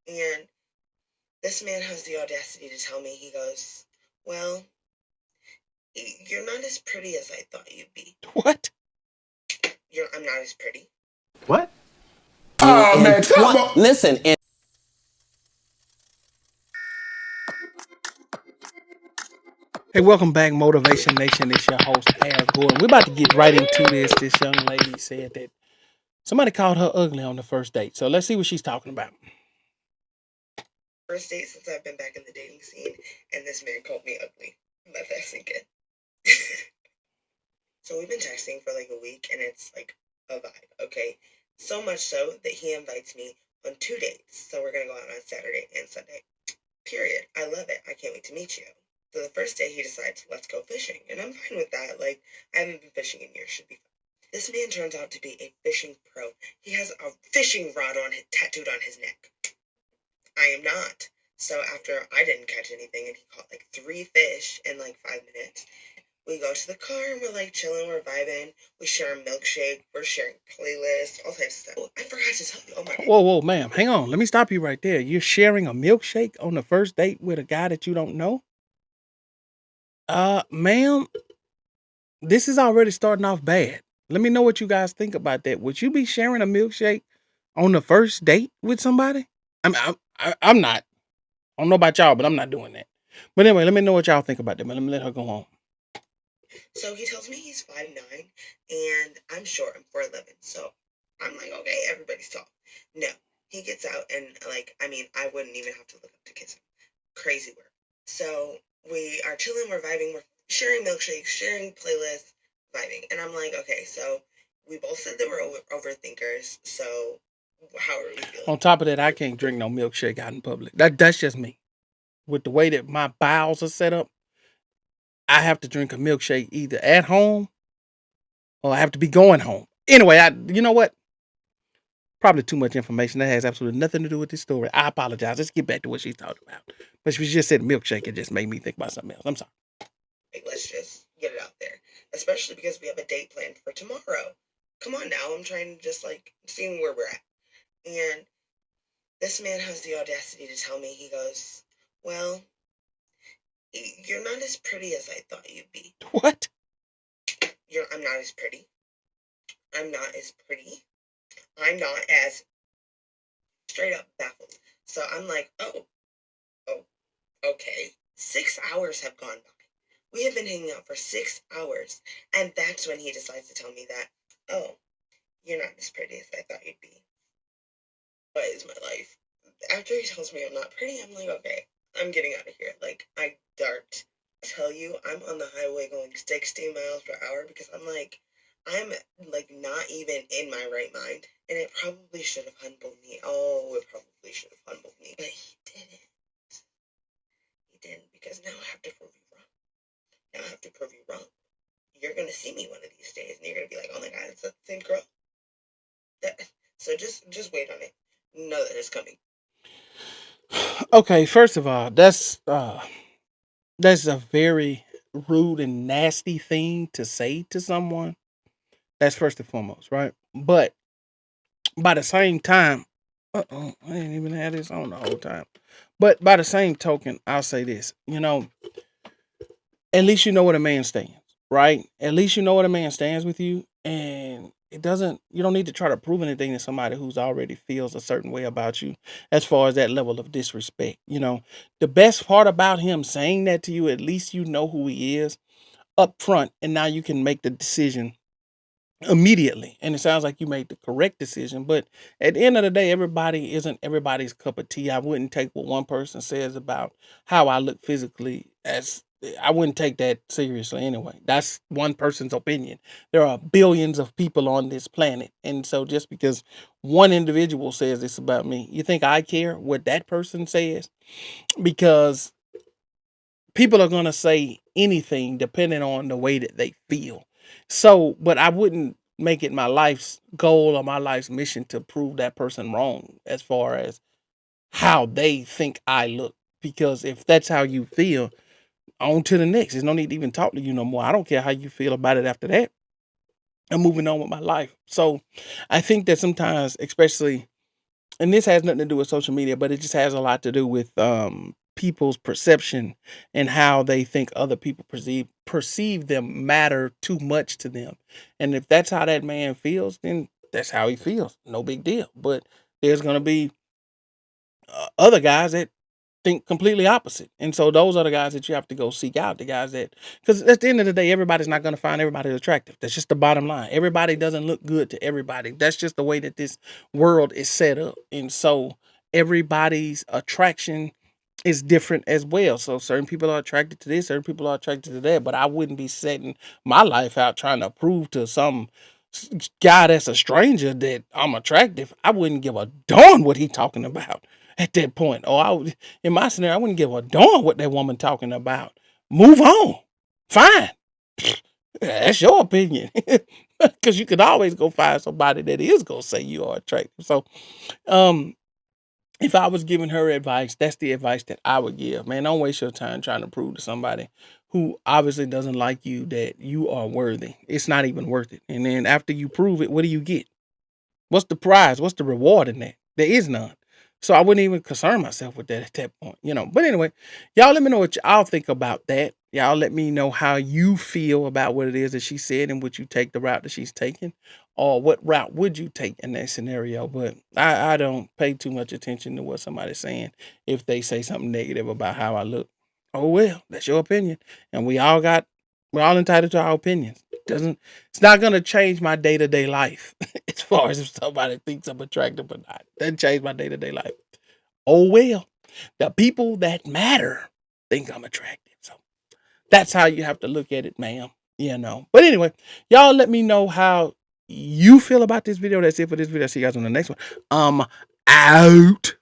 And this man has the audacity to tell me, he goes, well, you're not as pretty as I thought you'd be. What? I'm not as pretty. What? Oh, man, come on. Listen. Hey, welcome back, Motivation Nation. It's your host, Air Gordon. We're about to get right into this. This young lady said that somebody called her ugly on the first date. So let's see what she's talking about. First date since I've been back in the dating scene, and this man called me ugly. Let that sink in. So we've been texting for like a week, and it's like a vibe, okay? So much so that he invites me on 2 dates. So we're going to go out on Saturday and Sunday. Period. I love it. I can't wait to meet you. So the first day he decides, let's go fishing. And I'm fine with that. Like, I haven't been fishing in years. Should be fine. This man turns out to be a fishing pro. He has a fishing rod tattooed on his neck. I am not. So after I didn't catch anything and he caught like 3 fish in like 5 minutes, we go to the car and we're like chilling, we're vibing. We share a milkshake, we're sharing playlists, all types of stuff. Oh, I forgot to tell you. Oh my God. Whoa, ma'am. Hang on. Let me stop you right there. You're sharing a milkshake on the first date with a guy that you don't know? Ma'am, this is already starting off bad. Let me know what you guys think about that. Would you be sharing a milkshake on the first date with somebody? I'm not. I don't know about y'all, but I'm not doing that. But anyway, let me know what y'all think about that. But let me let her go on. So he tells me he's 5'9", and I'm short, I'm 4'11". So I'm like, okay, everybody's tall. No, he gets out and like, I mean, I wouldn't even have to look up to kiss him. Crazy work. So we are chilling, we're vibing, we're sharing milkshakes, sharing playlists, vibing. And I'm like, okay, so we both said that we're overthinkers. So how are we feeling? On top of that, I can't drink no milkshake out in public. That's just me. With the way that my bowels are set up, I have to drink a milkshake either at home or I have to be going home. Anyway, you know what? Probably too much information. That has absolutely nothing to do with this story. I apologize. Let's get back to what she's talking about. But she just said milkshake. It just made me think about something else. I'm sorry. Like, let's just get it out there. Especially because we have a date planned for tomorrow. Come on now, I'm trying to just like seeing where we're at. And this man has the audacity to tell me, he goes, well, you're not as pretty as I thought you'd be. What? I'm not as pretty. I'm not as pretty. I'm not as straight up baffled. So I'm like, oh, okay. 6 hours have gone by. We have been hanging out for 6 hours. And that's when he decides to tell me that, oh, you're not as pretty as I thought you'd be. What is my life? After he tells me I'm not pretty, I'm like, okay, I'm getting out of here. Like, I dart. Tell you, I'm on the highway going 60 miles per hour because I'm like not even in my right mind. And it probably should have humbled me. Oh, it probably should have humbled me. But he didn't. He didn't, because now I have to prove you wrong. Now I have to prove you wrong. You're going to see me one of these days and you're going to be like, oh my God, it's the same girl. So just wait on it. Know that it's coming. Okay, first of all, that's a very rude and nasty thing to say to someone. That's first and foremost, right? But by the same time, I didn't even have this on the whole time. But by the same token, I'll say this: at least you know what a man stands, right? At least you know what a man stands with you, and you don't need to try to prove anything to somebody who's already feels a certain way about you as far as that level of disrespect. The best part about him saying that to you, at least you know who he is up front, and now you can make the decision immediately. And it sounds like you made the correct decision. But at the end of the day, everybody isn't everybody's cup of tea. I wouldn't take what one person says about how I look physically as I wouldn't take that seriously anyway. That's one person's opinion. There are billions of people on this planet. And so just because one individual says this about me, you think I care what that person says? Because people are going to say anything depending on the way that they feel. So, but I wouldn't make it my life's goal or my life's mission to prove that person wrong as far as how they think I look. Because if that's how you feel, on to the next. There's no need to even talk to you no more. I don't care how you feel about it after that. I'm moving on with my life. So I think that sometimes, especially and this has nothing to do with social media, but it just has a lot to do with people's perception and how they think other people perceive them matter too much to them. And if that's how that man feels, then that's how he feels. No big deal. But there's gonna be other guys that think completely opposite. And so those are the guys that you have to go seek out. The guys that, because at the end of the day, everybody's not going to find everybody attractive. That's just the bottom line. Everybody doesn't look good to everybody. That's just the way that this world is set up. And so everybody's attraction is different as well. So certain people are attracted to this, certain people are attracted to that. But I wouldn't be setting my life out trying to prove to some guy that's a stranger that I'm attractive. I wouldn't give a darn what he talking about at that point. Or in my scenario, I wouldn't give a darn what that woman talking about. Move on. Fine. That's your opinion. Because you could always go find somebody that is gonna say you are attractive. So if I was giving her advice, that's the advice that I would give. Man, don't waste your time trying to prove to somebody who obviously doesn't like you that you are worthy. It's not even worth it. And then after you prove it, what do you get? What's the prize? What's the reward in that? There is none. So I wouldn't even concern myself with that at that point, you know. But anyway, y'all let me know what y'all think about that. Y'all let me know how you feel about what it is that she said, and would you take the route that she's taking, or what route would you take in that scenario? But I don't pay too much attention to what somebody's saying if they say something negative about how I look. Oh well, that's your opinion, and we're all entitled to our opinions. It's not gonna change my day-to-day life as far as if somebody thinks I'm attractive or not. Doesn't change my day-to-day life. Oh well. The people that matter think I'm attractive. So that's how you have to look at it, ma'am. You know. But anyway, y'all let me know how you feel about this video. That's it for this video. See you guys on the next one. Out.